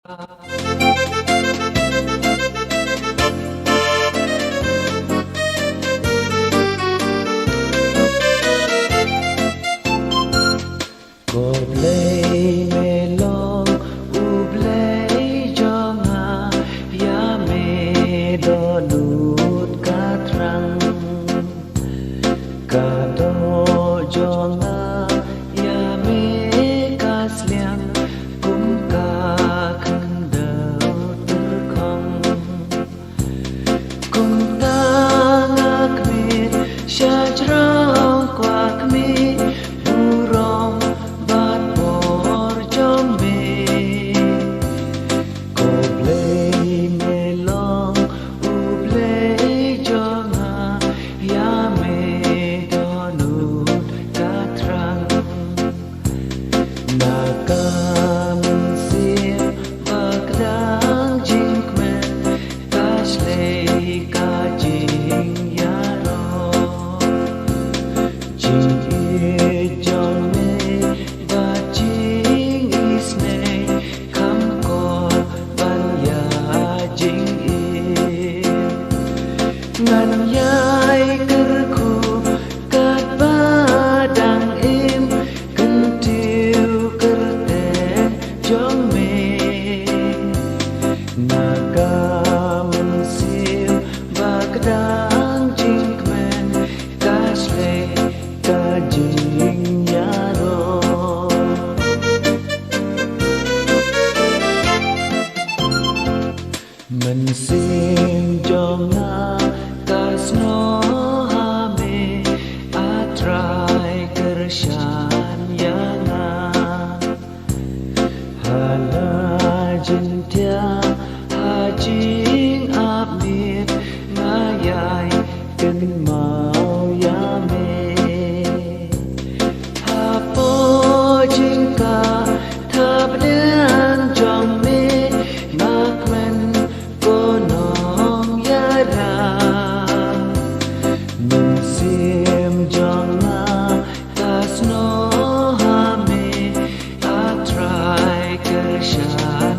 Play me long u play cho nga ya me do lut ka trăng ka do cho nga ya me ka sliang kum ka khăn đầu tư không kum ta nga kmit sha trao qua kmit burong ngàn nhai kerku kat badang im kentiu kerten jong me naga mensil bagdang jingmen kasle kajing yaro mensim jong Kasno hame atrai kershan yana hala jintia hajing abnit ngayai ken mau yame hapo jingka tabdan jong me makmen konong yara Sim jona kasno hame atrai kershan